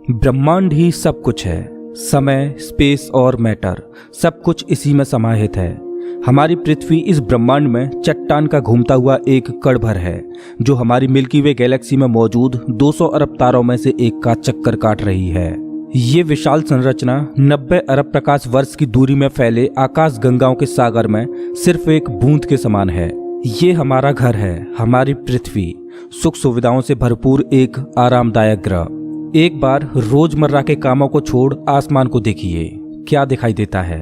ब्रह्मांड ही सब कुछ है। समय, स्पेस और मैटर सब कुछ इसी में समाहित है। हमारी पृथ्वी इस ब्रह्मांड में चट्टान का घूमता हुआ एक कण भर है, जो हमारी मिल्की वे गैलेक्सी में मौजूद 200 अरब तारों में से एक का चक्कर काट रही है। ये विशाल संरचना 90 अरब प्रकाश वर्ष की दूरी में फैले आकाश गंगाओं के सागर में सिर्फ एक बूंद के समान है। ये हमारा घर है, हमारी पृथ्वी, सुख सुविधाओं से भरपूर एक आरामदायक ग्रह। एक बार रोजमर्रा के कामों को छोड़ आसमान को देखिए, क्या दिखाई देता है।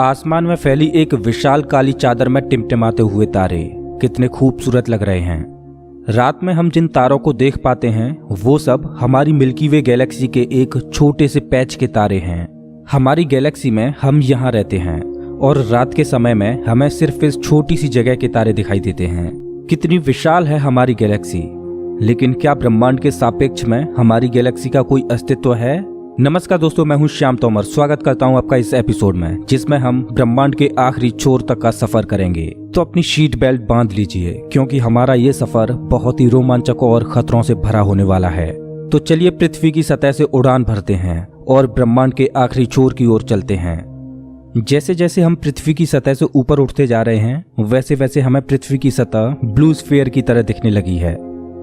आसमान में फैली एक विशाल काली चादर में टिमटिमाते हुए तारे कितने खूबसूरत लग रहे हैं। रात में हम जिन तारों को देख पाते हैं वो सब हमारी मिल्की वे गैलेक्सी के एक छोटे से पैच के तारे हैं। हमारी गैलेक्सी में हम यहाँ रहते हैं और रात के समय में हमें सिर्फ इस छोटी सी जगह के तारे दिखाई देते हैं। कितनी विशाल है हमारी गैलेक्सी, लेकिन क्या ब्रह्मांड के सापेक्ष में हमारी गैलेक्सी का कोई अस्तित्व है? नमस्कार दोस्तों, मैं हूं श्याम तोमर। स्वागत करता हूं आपका इस एपिसोड में, जिसमें हम ब्रह्मांड के आखिरी छोर तक का सफर करेंगे। तो अपनी सीट बेल्ट बांध लीजिए, क्योंकि हमारा ये सफर बहुत ही रोमांचक और खतरों से भरा होने वाला है। तो चलिए पृथ्वी की सतह से उड़ान भरते हैं और ब्रह्मांड के आखिरी छोर की ओर चलते हैं। जैसे जैसे हम पृथ्वी की सतह से ऊपर उठते जा रहे हैं, वैसे वैसे हमें पृथ्वी की सतह ब्लू स्फीयर की तरह दिखने लगी है।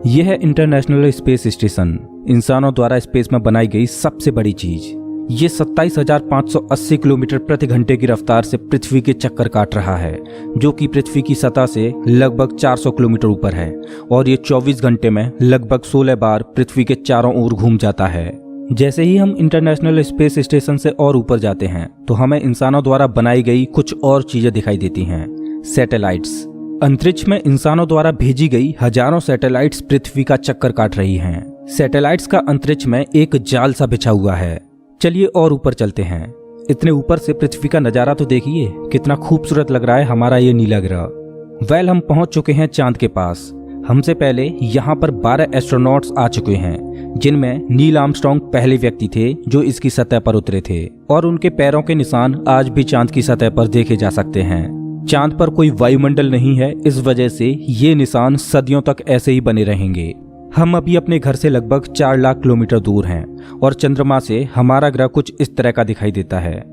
यह है इंटरनेशनल स्पेस स्टेशन, इंसानों द्वारा स्पेस में बनाई गई सबसे बड़ी चीज। ये 27,580 किलोमीटर प्रति घंटे की रफ्तार से पृथ्वी के चक्कर काट रहा है, जो कि पृथ्वी की सतह से लगभग 400 किलोमीटर ऊपर है। और ये 24 घंटे में लगभग 16 बार पृथ्वी के चारों ओर घूम जाता है। जैसे ही हम इंटरनेशनल स्पेस स्टेशन से और ऊपर जाते हैं, तो हमें इंसानों द्वारा बनाई गई कुछ और चीजें दिखाई देती हैं। सैटेलाइट्स। अंतरिक्ष में इंसानों द्वारा भेजी गई हजारों सैटेलाइट्स पृथ्वी का चक्कर काट रही हैं। सैटेलाइट्स का अंतरिक्ष में एक जाल सा बिछा हुआ है। चलिए और ऊपर चलते हैं। इतने ऊपर से पृथ्वी का नजारा तो देखिए, कितना खूबसूरत लग रहा है हमारा ये नीला ग्रह। हम पहुंच चुके हैं चांद के पास। हमसे पहले यहाँ पर 12 एस्ट्रोनॉट्स आ चुके हैं, जिनमें नील आर्मस्ट्रांग पहले व्यक्ति थे जो इसकी सतह पर उतरे थे, और उनके पैरों के निशान आज भी चांद की सतह पर देखे जा सकते हैं। चांद पर कोई वायुमंडल नहीं है, इस वजह से ये निशान सदियों तक ऐसे ही बने रहेंगे। हम अभी अपने घर से लगभग 4 लाख किलोमीटर दूर हैं और चंद्रमा से हमारा ग्रह कुछ इस तरह का दिखाई देता है।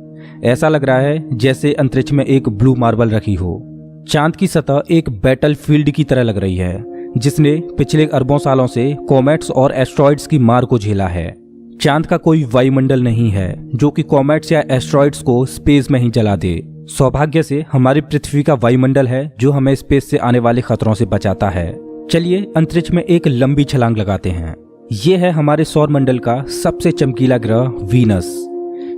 ऐसा लग रहा है जैसे अंतरिक्ष में एक ब्लू मार्बल रखी हो। चांद की सतह एक बैटल फील्ड की तरह लग रही है, जिसने पिछले अरबों सालों से कॉमेट्स और एस्ट्रॉइड्स की मार को झेला है। चांद का कोई वायुमंडल नहीं है जो कि कॉमेट्स या एस्ट्रॉइड्स को स्पेस में ही जला दे। सौभाग्य से हमारी पृथ्वी का वायुमंडल है जो हमें स्पेस से आने वाले खतरों से बचाता है। चलिए अंतरिक्ष में एक लंबी छलांग लगाते हैं। ये है हमारे सौर मंडल का सबसे चमकीला ग्रह वीनस।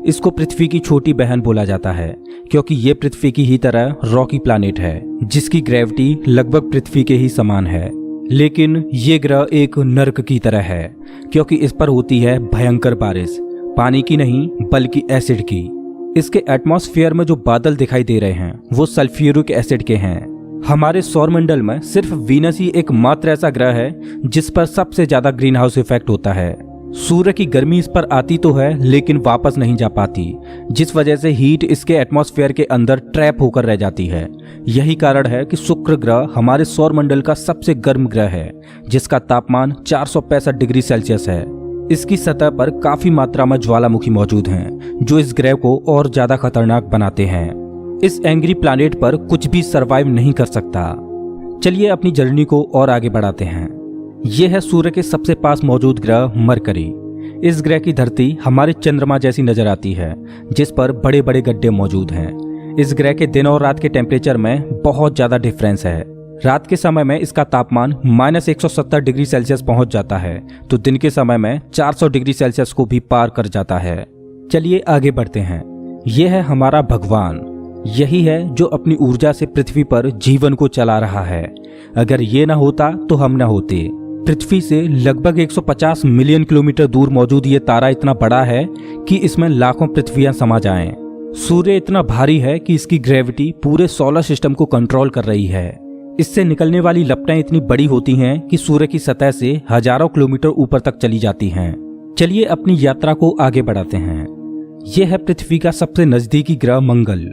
इसको पृथ्वी की छोटी बहन बोला जाता है, क्योंकि ये पृथ्वी की ही तरह रॉकी प्लैनेट है, जिसकी ग्रेविटी लगभग पृथ्वी के ही समान है। लेकिन ये ग्रह एक नर्क की तरह है, क्योंकि इस पर होती है भयंकर बारिश, पानी की नहीं बल्कि एसिड की। इसके एटमॉस्फेयर में जो बादल दिखाई दे रहे हैं वो सल्फ्यूरिक एसिड के हैं। हमारे सौरमंडल में सिर्फ वीनस ही एकमात्र ऐसा ग्रह है जिस पर सबसे ज्यादा ग्रीन हाउस इफेक्ट होता है। सूर्य की गर्मी इस पर आती तो है, लेकिन वापस नहीं जा पाती, जिस वजह से हीट इसके एटमॉस्फेयर के अंदर ट्रैप होकर रह जाती है। यही कारण है कि शुक्र ग्रह हमारे सौरमंडल का सबसे गर्म ग्रह है, जिसका तापमान 465 डिग्री सेल्सियस है। इसकी सतह पर काफी मात्रा में ज्वालामुखी मौजूद हैं, जो इस ग्रह को और ज्यादा खतरनाक बनाते हैं। इस एंग्री प्लैनेट पर कुछ भी सरवाइव नहीं कर सकता। चलिए अपनी जर्नी को और आगे बढ़ाते हैं। यह है सूर्य के सबसे पास मौजूद ग्रह मरकरी। इस ग्रह की धरती हमारे चंद्रमा जैसी नजर आती है, जिस पर बड़े बड़े गड्ढे मौजूद हैं। इस ग्रह के दिन और रात के टेम्परेचर में बहुत ज्यादा डिफरेंस है। रात के समय में इसका तापमान -170 डिग्री सेल्सियस पहुंच जाता है, तो दिन के समय में 400 डिग्री सेल्सियस को भी पार कर जाता है। चलिए आगे बढ़ते हैं। यह है हमारा भगवान। यही है जो अपनी ऊर्जा से पृथ्वी पर जीवन को चला रहा है। अगर ये ना होता तो हम ना होते। पृथ्वी से लगभग 150 मिलियन किलोमीटर दूर मौजूद ये तारा इतना बड़ा है कि इसमें लाखों पृथ्वियां समा जाएं। सूर्य इतना भारी है कि इसकी ग्रेविटी पूरे सोलर सिस्टम को कंट्रोल कर रही है। इससे निकलने वाली लपटें इतनी बड़ी होती हैं कि सूर्य की सतह से हजारों किलोमीटर ऊपर तक चली जाती हैं। चलिए अपनी यात्रा को आगे बढ़ाते हैं। यह है पृथ्वी का सबसे नजदीकी ग्रह मंगल।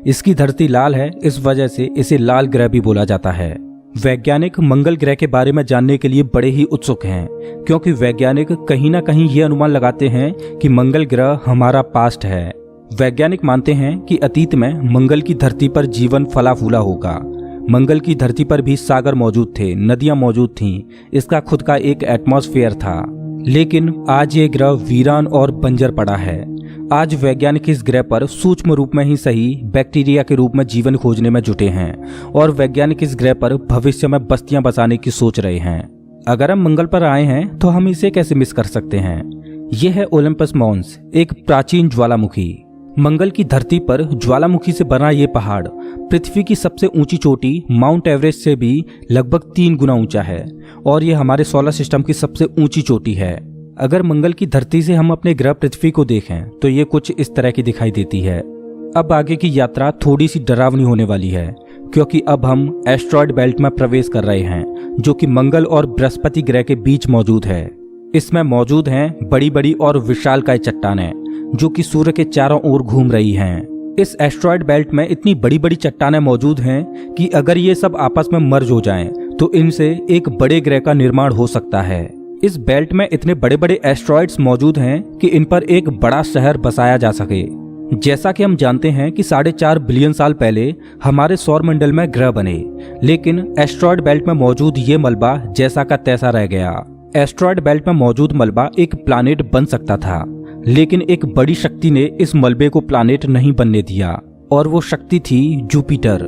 इसकी धरती लाल है, इस वजह से इसे लाल ग्रह भी बोला जाता है। वैज्ञानिक मंगल ग्रह के बारे में जानने के लिए बड़े ही उत्सुक हैं, क्योंकि वैज्ञानिक कहीं ना कहीं ये अनुमान लगाते हैं कि मंगल ग्रह हमारा पास्ट है। वैज्ञानिक मानते हैं कि अतीत में मंगल की धरती पर जीवन फला फूला होगा। मंगल की धरती पर भी सागर मौजूद थे, नदियां मौजूद थीं, इसका खुद का एक एटमॉस्फेयर था। लेकिन आज ये ग्रह वीरान और बंजर पड़ा है। आज वैज्ञानिक इस ग्रह पर सूक्ष्म रूप में ही सही बैक्टीरिया के रूप में जीवन खोजने में जुटे हैं और वैज्ञानिक इस ग्रह पर भविष्य में बस्तियां बसाने की सोच रहे हैं। अगर हम मंगल पर आए हैं तो हम इसे कैसे मिस कर सकते हैं। यह है ओलंपस मॉन्स, एक प्राचीन ज्वालामुखी। मंगल की धरती पर ज्वालामुखी से बना ये पहाड़ पृथ्वी की सबसे ऊंची चोटी माउंट एवरेस्ट से भी लगभग 3 गुना ऊंचा है और ये हमारे सोलर सिस्टम की सबसे ऊंची चोटी है। अगर मंगल की धरती से हम अपने ग्रह पृथ्वी को देखें तो ये कुछ इस तरह की दिखाई देती है। अब आगे की यात्रा थोड़ी सी डरावनी होने वाली है, क्योंकि अब हम एस्ट्रॉयड बेल्ट में प्रवेश कर रहे हैं, जो कि मंगल और बृहस्पति ग्रह के बीच मौजूद है। इसमें मौजूद हैं बड़ी बड़ी और विशालकाय चट्टानें, जो कि सूर्य के चारों ओर घूम रही हैं। इस एस्ट्रॉयड बेल्ट में इतनी बड़ी बड़ी चट्टानें मौजूद हैं कि अगर ये सब आपस में मर्ज हो जाएं, तो इनसे एक बड़े ग्रह का निर्माण हो सकता है। इस बेल्ट में इतने बड़े बड़े एस्ट्रॉयड्स मौजूद हैं कि इन पर एक बड़ा शहर बसाया जा सके। जैसा कि हम जानते हैं कि 4.5 बिलियन साल पहले हमारे सौर मंडल में ग्रह बने, लेकिन एस्ट्रॉयड बेल्ट में मौजूद ये मलबा जैसा का तैसा रह गया। एस्ट्रॉयड बेल्ट में मौजूद मलबा एक प्लैनेट बन सकता था, लेकिन एक बड़ी शक्ति ने इस मलबे को प्लैनेट नहीं बनने दिया, और वो शक्ति थी जुपिटर।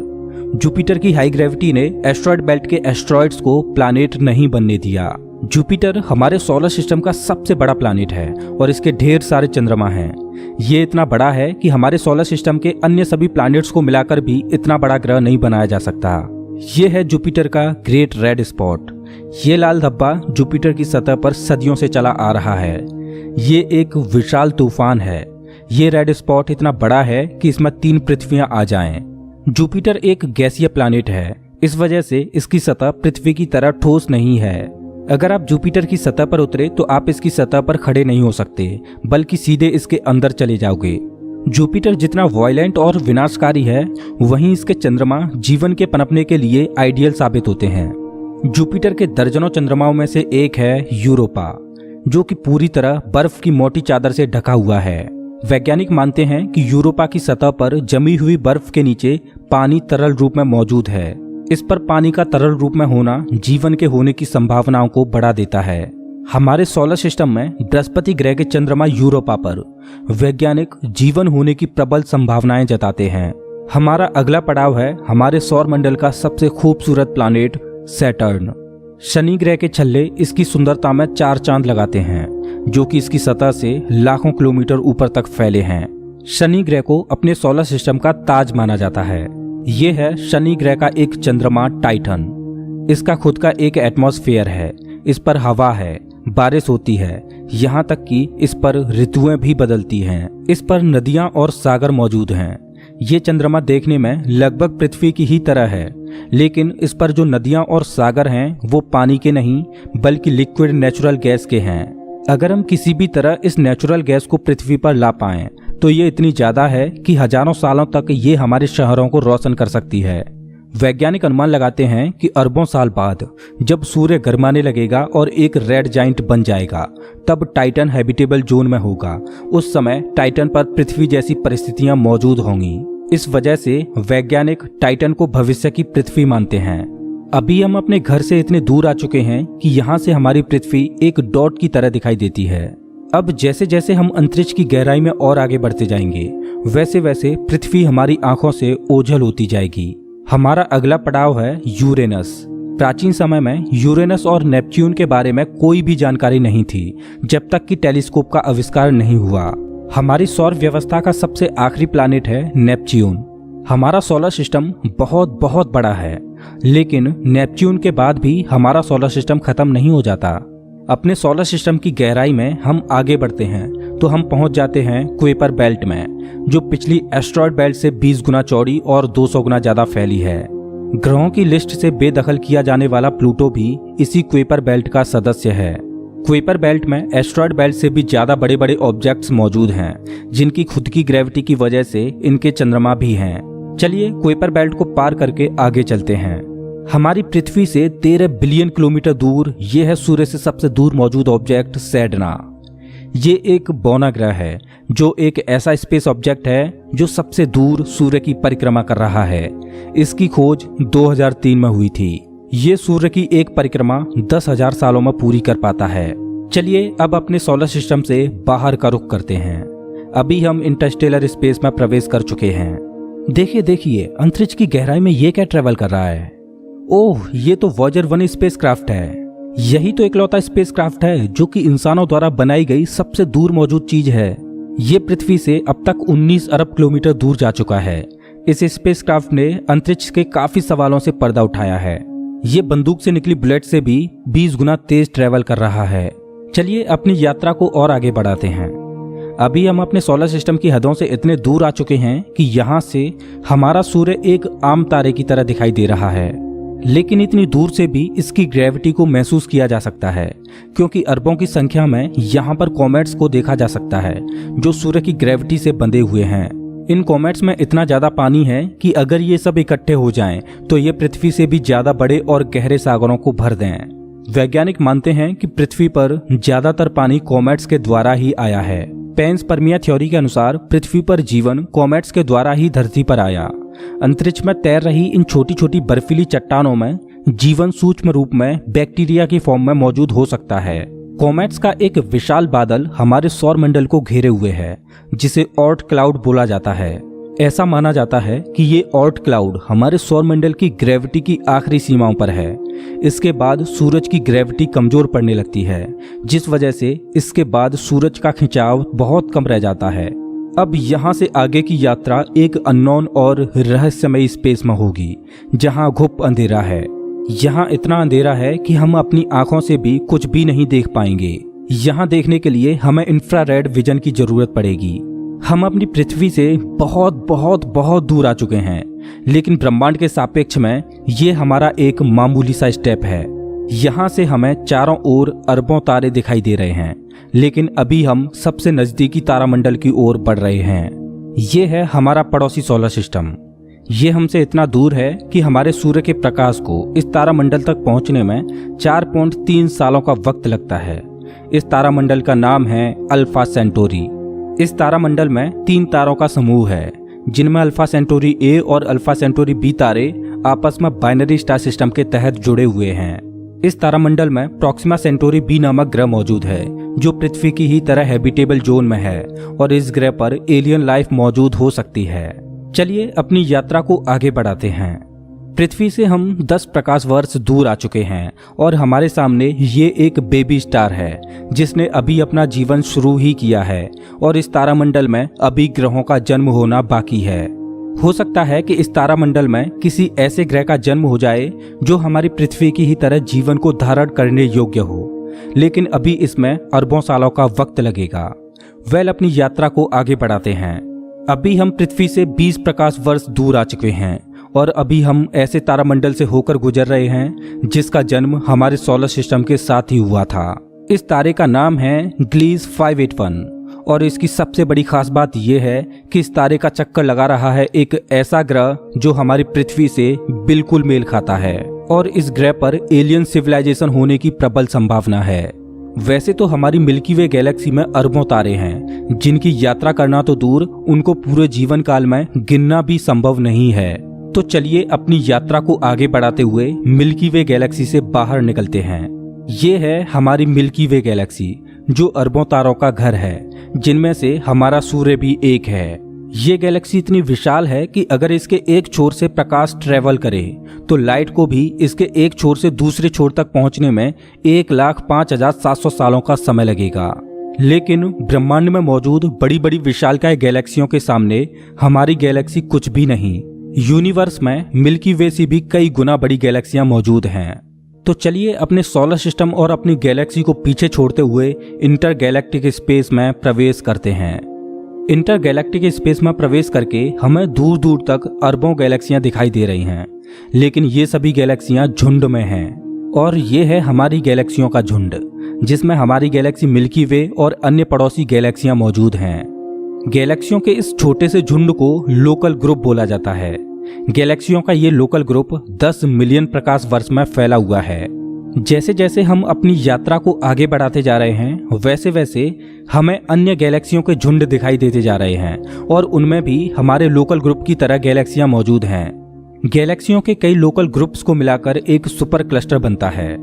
जुपिटर की हाई ग्रेविटी ने एस्ट्रॉयड बेल्ट के एस्ट्रॉयड्स को प्लैनेट नहीं बनने दिया। जुपिटर हमारे सोलर सिस्टम का सबसे बड़ा प्लैनेट है और इसके ढेर सारे चंद्रमा हैं। ये इतना बड़ा है कि हमारे सोलर सिस्टम के अन्य सभी प्लैनेट्स को मिलाकर भी इतना बड़ा ग्रह नहीं बनाया जा सकता। ये है जुपिटर का ग्रेट रेड स्पॉट। ये लाल धब्बा जुपिटर की सतह पर सदियों से चला आ रहा है। ये एक विशाल तूफान है। ये रेड स्पॉट इतना बड़ा है कि इसमें 3 पृथ्वियां आ जाएं। जुपिटर एक गैसीय प्लैनेट है, इस वजह से इसकी सतह पृथ्वी की तरह ठोस नहीं है। अगर आप जुपिटर की सतह पर उतरे तो आप इसकी सतह पर खड़े नहीं हो सकते, बल्कि सीधे इसके अंदर चले जाओगे। जुपिटर जितना वायलेंट और विनाशकारी है, वहीं इसके चंद्रमा जीवन के पनपने के लिए आइडियल साबित होते हैं। जुपिटर के दर्जनों चंद्रमाओं में से एक है यूरोपा, जो कि पूरी तरह बर्फ की मोटी चादर से ढका हुआ है। वैज्ञानिक मानते हैं कि यूरोपा की सतह पर जमी हुई बर्फ के नीचे पानी तरल रूप में मौजूद है। इस पर पानी का तरल रूप में होना जीवन के होने की संभावनाओं को बढ़ा देता है। हमारे सोलर सिस्टम में बृहस्पति ग्रह के चंद्रमा यूरोपा पर वैज्ञानिक जीवन होने की प्रबल संभावनाएं जताते हैं। हमारा अगला पड़ाव है हमारे सौर मंडल का सबसे खूबसूरत प्लैनेट सैटर्न। शनि ग्रह के छल्ले इसकी सुंदरता में 4 चांद लगाते हैं, जो कि इसकी सतह से लाखों किलोमीटर ऊपर तक फैले हैं। शनि ग्रह को अपने सोलर सिस्टम का ताज माना जाता है। ये है शनि ग्रह का एक चंद्रमा टाइटन। इसका खुद का एक एटमॉस्फेयर है, इस पर हवा है, बारिश होती है, यहाँ तक कि इस पर ऋतुएं भी बदलती हैं। इस पर नदियाँ और सागर मौजूद हैं। ये चंद्रमा देखने में लगभग पृथ्वी की ही तरह है, लेकिन इस पर जो नदियाँ और सागर हैं वो पानी के नहीं बल्कि लिक्विड नेचुरल गैस के हैं। अगर हम किसी भी तरह इस नेचुरल गैस को पृथ्वी पर ला पाएं तो ये इतनी ज्यादा है कि हजारों सालों तक ये हमारे शहरों को रोशन कर सकती है। वैज्ञानिक अनुमान लगाते हैं कि अरबों साल बाद जब सूर्य गर्माने लगेगा और एक रेड जाइंट बन जाएगा, तब टाइटन हैबिटेबल जोन में होगा। उस समय टाइटन पर पृथ्वी जैसी परिस्थितियां मौजूद होंगी। इस वजह से वैज्ञानिक टाइटन को भविष्य की पृथ्वी मानते हैं। अभी हम अपने घर से इतने दूर आ चुके हैं कि यहाँ से हमारी पृथ्वी एक डॉट की तरह दिखाई देती है। अब जैसे जैसे हम अंतरिक्ष की गहराई में और आगे बढ़ते जाएंगे, वैसे वैसे पृथ्वी हमारी आंखों से ओझल होती जाएगी। हमारा अगला पड़ाव है यूरेनस। प्राचीन समय में यूरेनस और नेपच्यून के बारे में कोई भी जानकारी नहीं थी, जब तक कि टेलीस्कोप का आविष्कार नहीं हुआ। हमारी सौर व्यवस्था का सबसे आखिरी प्लैनेट है नेपच्यून। हमारा सोलर सिस्टम बहुत बहुत बड़ा है, लेकिन नेपच्यून के बाद भी हमारा सोलर सिस्टम खत्म नहीं हो जाता। अपने सोलर सिस्टम की गहराई में हम आगे बढ़ते हैं तो हम पहुंच जाते हैं कुइपर बेल्ट में, जो पिछली एस्ट्रॉयड बेल्ट से 20 गुना चौड़ी और 200 गुना ज्यादा फैली है। ग्रहों की लिस्ट से बेदखल किया जाने वाला प्लूटो भी इसी कुइपर बेल्ट का सदस्य है। कुइपर बेल्ट में एस्ट्रॉयड बेल्ट से भी ज्यादा बड़े बड़े ऑब्जेक्ट्स मौजूद हैं, जिनकी खुद की ग्रेविटी की वजह से इनके चंद्रमा भी हैं। चलिए कुइपर बेल्ट को पार करके आगे चलते हैं। हमारी पृथ्वी से 13 बिलियन किलोमीटर दूर ये है सूर्य से सबसे दूर मौजूद ऑब्जेक्ट सेडना। ये एक बौना ग्रह है जो एक ऐसा स्पेस ऑब्जेक्ट है जो सबसे दूर सूर्य की परिक्रमा कर रहा है। इसकी खोज 2003 में हुई थी। ये सूर्य की एक परिक्रमा 10,000 सालों में पूरी कर पाता है। चलिए अब अपने सोलर सिस्टम से बाहर का रुख करते हैं। अभी हम इंटरस्टेलर स्पेस में प्रवेश कर चुके हैं। देखिए अंतरिक्ष की गहराई में ये क्या ट्रेवल कर रहा है। ओह, ये तो वॉयेजर 1 स्पेसक्राफ्ट है। यही तो इकलौता स्पेसक्राफ्ट है जो कि इंसानों द्वारा बनाई गई सबसे दूर मौजूद चीज है। ये पृथ्वी से अब तक 19 अरब किलोमीटर दूर जा चुका है। इस स्पेसक्राफ्ट ने अंतरिक्ष के काफी सवालों से पर्दा उठाया है। ये बंदूक से निकली बुलेट से भी 20 गुना तेज ट्रेवल कर रहा है। चलिए अपनी यात्रा को और आगे बढ़ाते हैं। अभी हम अपने सोलर सिस्टम की हदों से इतने दूर आ चुके हैं कि यहाँ से हमारा सूर्य एक आम तारे की तरह दिखाई दे रहा है, लेकिन इतनी दूर से भी इसकी ग्रेविटी को महसूस किया जा सकता है, क्योंकि अरबों की संख्या में यहाँ पर कॉमेट्स को देखा जा सकता है जो सूर्य की ग्रेविटी से बंधे हुए हैं। इन कॉमेट्स में इतना ज्यादा पानी है कि अगर ये सब इकट्ठे हो जाएं, तो ये पृथ्वी से भी ज्यादा बड़े और गहरे सागरों को भर दें। वैज्ञानिक मानते हैं कि पृथ्वी पर ज्यादातर पानी कॉमेट्स के द्वारा ही आया है। पेंसपर्मिया थ्योरी के अनुसार पृथ्वी पर जीवन कॉमेट्स के द्वारा ही धरती पर आया। अंतरिक्ष में तैर रही इन छोटी छोटी बर्फीली चट्टानों में जीवन सूक्ष्म रूप में बैक्टीरिया की फॉर्म में मौजूद हो सकता है। कॉमेट्स का एक विशाल बादल हमारे सौर मंडल को घेरे हुए है, जिसे ऑर्ट क्लाउड बोला जाता है। ऐसा माना जाता है कि ये ऑर्ट क्लाउड हमारे सौर मंडल की ग्रेविटी की आखिरी सीमाओं पर है। इसके बाद सूरज की ग्रेविटी कमजोर पड़ने लगती है, जिस वजह से इसके बाद सूरज का खिंचाव बहुत कम रह जाता है। अब यहाँ से आगे की यात्रा एक अननोन और रहस्यमयी स्पेस में होगी, जहाँ घुप अंधेरा है। यहाँ इतना अंधेरा है कि हम अपनी आंखों से भी कुछ भी नहीं देख पाएंगे। यहाँ देखने के लिए हमें इंफ्रारेड विजन की जरूरत पड़ेगी। हम अपनी पृथ्वी से बहुत बहुत बहुत दूर आ चुके हैं, लेकिन ब्रह्मांड के सापेक्ष में ये हमारा एक मामूली सा स्टेप है। यहाँ से हमें चारों ओर अरबों तारे दिखाई दे रहे हैं, लेकिन अभी हम सबसे नजदीकी तारामंडल की ओर बढ़ रहे हैं। ये है हमारा पड़ोसी सोलर सिस्टम। ये हमसे इतना दूर है कि हमारे सूर्य के प्रकाश को इस तारामंडल तक पहुंचने में 4.3 सालों का वक्त लगता है। इस तारामंडल का नाम है अल्फा सेंटोरी। इस तारामंडल में 3 तारों का समूह है, जिनमें अल्फा सेंटोरी ए और अल्फा सेंटोरी बी तारे आपस में बाइनरी स्टार सिस्टम के तहत जुड़े हुए हैं। इस तारामंडल में प्रॉक्सिमा सेंटोरी बी नामक ग्रह मौजूद है, जो पृथ्वी की ही तरह हैबिटेबल जोन में है और इस ग्रह पर एलियन लाइफ मौजूद हो सकती है। चलिए अपनी यात्रा को आगे बढ़ाते हैं। पृथ्वी से हम 10 प्रकाश वर्ष दूर आ चुके हैं और हमारे सामने ये एक बेबी स्टार है, जिसने अभी अपना जीवन शुरू ही किया है और इस तारामंडल में अभी ग्रहों का जन्म होना बाकी है। हो सकता है कि इस तारामंडल में किसी ऐसे ग्रह का जन्म हो जाए जो हमारी पृथ्वी की ही तरह जीवन को धारण करने योग्य हो, लेकिन अभी इसमें अरबों सालों का वक्त लगेगा। अपनी यात्रा को आगे बढ़ाते हैं। अभी हम पृथ्वी से 20 प्रकाश वर्ष दूर आ चुके हैं और अभी हम ऐसे तारामंडल से होकर गुजर रहे हैं जिसका जन्म हमारे सोलर सिस्टम के साथ ही हुआ था। इस तारे का नाम है ग्लीस 581 और इसकी सबसे बड़ी खास बात यह है कि इस तारे का चक्कर लगा रहा है एक ऐसा ग्रह जो हमारी पृथ्वी से बिल्कुल मेल खाता है और इस ग्रह पर एलियन सिविलाइजेशन होने की प्रबल संभावना है। वैसे तो हमारी मिल्की वे गैलेक्सी में अरबों तारे हैं, जिनकी यात्रा करना तो दूर, उनको पूरे जीवन काल में गिनना भी संभव नहीं है। तो चलिए अपनी यात्रा को आगे बढ़ाते हुए मिल्की वे गैलेक्सी से बाहर निकलते हैं। ये है हमारी मिल्की वे गैलेक्सी, जो अरबों तारों का घर है, जिनमें से हमारा सूर्य भी एक है। ये गैलेक्सी इतनी विशाल है कि अगर इसके एक छोर से प्रकाश ट्रेवल करे तो लाइट को भी इसके एक छोर से दूसरे छोर तक पहुंचने में 1,05,700 सालों का समय लगेगा। लेकिन ब्रह्मांड में मौजूद बड़ी बड़ी विशालकाय गैलेक्सियों के सामने हमारी गैलेक्सी कुछ भी नहीं। यूनिवर्स में मिल्की वे से भी कई गुना बड़ी गैलेक्सियां मौजूद हैं। तो चलिए अपने सोलर सिस्टम और अपनी गैलेक्सी को पीछे छोड़ते हुए इंटर गैलेक्टिक स्पेस में प्रवेश करते हैं। इंटर गैलेक्टिक स्पेस में प्रवेश करके हमें दूर दूर तक अरबों गैलेक्सियां दिखाई दे रही हैं, लेकिन ये सभी गैलेक्सियां झुंड में हैं और ये है हमारी गैलेक्सियों का झुंड, जिसमें हमारी गैलेक्सी मिल्की वे और अन्य पड़ोसी गैलेक्सियां मौजूद हैं। गैलेक्सियों के इस छोटे से झुंड को लोकल ग्रुप बोला जाता है। गैलेक्सियों का ये लोकल ग्रुप 10 मिलियन प्रकाश वर्ष में फैला हुआ है। जैसे जैसे हम अपनी यात्रा को आगे बढ़ाते जा रहे हैं वैसे वैसे हमें अन्य गैलेक्सियों के झुंड दिखाई देते जा रहे हैं और उनमें भी हमारे लोकल ग्रुप की तरह गैलेक्सियां मौजूद हैं। गैलेक्सियों के कई लोकल ग्रुप्स को मिलाकर एक सुपर क्लस्टर बनता है।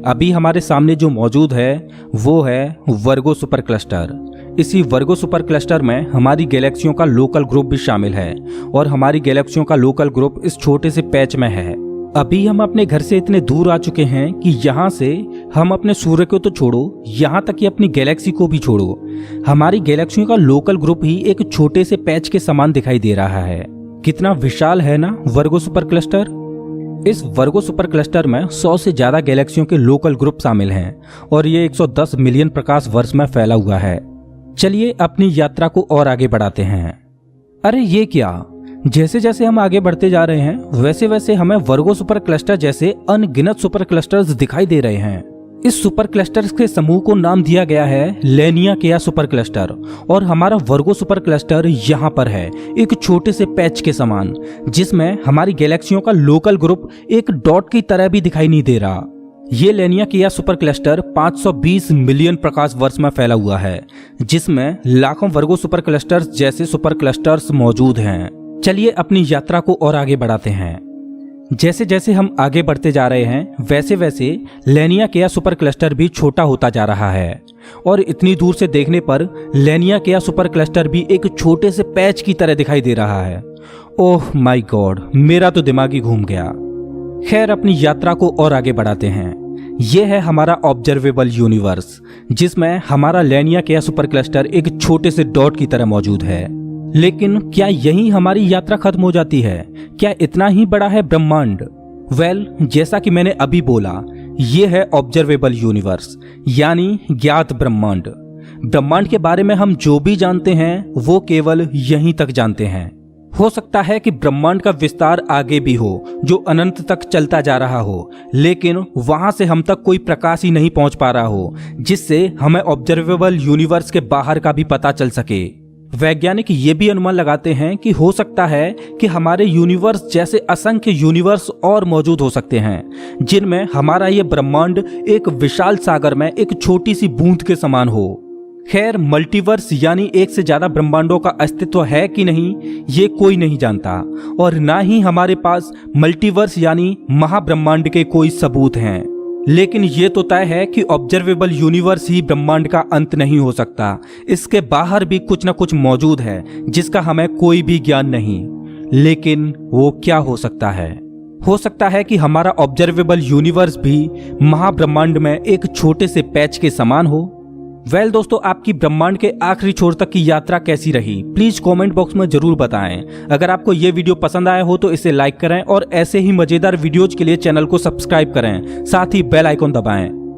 अभी हमारे सामने जो मौजूद है वो है वर्गो सुपर क्लस्टर। इसी वर्गो सुपर क्लस्टर में हमारी गैलेक्सियों का लोकल ग्रुप भी शामिल है और हमारी गैलेक्सियों का लोकल ग्रुप इस छोटे से पैच में है। अभी हम अपने घर से इतने दूर आ चुके हैं कि यहाँ से हम अपने सूर्य को तो छोड़ो, यहाँ तक कि अपनी गैलेक्सी को भी छोड़ो, हमारी गैलेक्सियों का लोकल ग्रुप ही एक छोटे से पैच के समान दिखाई दे रहा है। कितना विशाल है ना वर्गो सुपर क्लस्टर। इस वर्गो सुपर क्लस्टर में 100 से ज्यादा गैलेक्सियों के लोकल ग्रुप शामिल हैं और ये 110 मिलियन प्रकाश वर्ष में फैला हुआ है। चलिए अपनी यात्रा को और आगे बढ़ाते हैं। अरे ये क्या, जैसे जैसे हम आगे बढ़ते जा रहे हैं वैसे वैसे हमें वर्गो सुपर क्लस्टर जैसे अनगिनत सुपर क्लस्टर्स दिखाई दे रहे हैं। इस सुपर क्लस्टर्स के समूह को नाम दिया गया है लेनिया सुपर क्लस्टर और हमारा वर्गो सुपर क्लस्टर यहाँ पर है एक छोटे से पैच के समान, जिसमें हमारी गैलेक्सियों का लोकल ग्रुप एक डॉट की तरह भी दिखाई नहीं दे रहा। ये लेनिया सुपर क्लस्टर 520 मिलियन प्रकाश वर्ष में फैला हुआ है, जिसमें लाखों वर्गो सुपर क्लस्टर्स जैसे सुपर क्लस्टर्स मौजूद हैं। चलिए अपनी यात्रा को और आगे बढ़ाते हैं। जैसे जैसे हम आगे बढ़ते जा रहे हैं वैसे वैसे लेनिया सुपर क्लस्टर भी छोटा होता जा रहा है और इतनी दूर से देखने पर लेनिया सुपर क्लस्टर भी एक छोटे से पैच की तरह दिखाई दे रहा है। ओह माय गॉड, मेरा तो दिमाग ही घूम गया। खैर अपनी यात्रा को और आगे बढ़ाते हैं। यह है हमारा ऑब्जर्वेबल यूनिवर्स, जिसमें हमारा लेनिया सुपर क्लस्टर एक छोटे से डॉट की तरह मौजूद है। लेकिन क्या यहीं हमारी यात्रा खत्म हो जाती है? क्या इतना ही बड़ा है ब्रह्मांड? वेल, जैसा कि मैंने अभी बोला, ये है ऑब्जर्वेबल यूनिवर्स यानी ज्ञात ब्रह्मांड। ब्रह्मांड के बारे में हम जो भी जानते हैं वो केवल यहीं तक जानते हैं। हो सकता है कि ब्रह्मांड का विस्तार आगे भी हो जो अनंत तक चलता जा रहा हो, लेकिन वहां से हम तक कोई प्रकाश ही नहीं पहुंच पा रहा हो जिससे हमें ऑब्जर्वेबल यूनिवर्स के बाहर का भी पता चल सके। वैज्ञानिक ये भी अनुमान लगाते हैं कि हो सकता है कि हमारे यूनिवर्स जैसे असंख्य यूनिवर्स और मौजूद हो सकते हैं जिनमें हमारा ये ब्रह्मांड एक विशाल सागर में एक छोटी सी बूंद के समान हो। खैर, मल्टीवर्स यानी एक से ज्यादा ब्रह्मांडों का अस्तित्व है कि नहीं ये कोई नहीं जानता और ना ही हमारे पास मल्टीवर्स यानी महाब्रह्मांड के कोई सबूत हैं। लेकिन ये तो तय है कि ऑब्जर्वेबल यूनिवर्स ही ब्रह्मांड का अंत नहीं हो सकता। इसके बाहर भी कुछ न कुछ मौजूद है जिसका हमें कोई भी ज्ञान नहीं। लेकिन वो क्या हो सकता है? हो सकता है कि हमारा ऑब्जर्वेबल यूनिवर्स भी महाब्रह्मांड में एक छोटे से पैच के समान हो। वेल दोस्तों, आपकी ब्रह्मांड के आखिरी छोर तक की यात्रा कैसी रही प्लीज कमेंट बॉक्स में जरूर बताएं। अगर आपको ये वीडियो पसंद आया हो तो इसे लाइक करें और ऐसे ही मजेदार वीडियोज के लिए चैनल को सब्सक्राइब करें, साथ ही बेल आइकॉन दबाएं।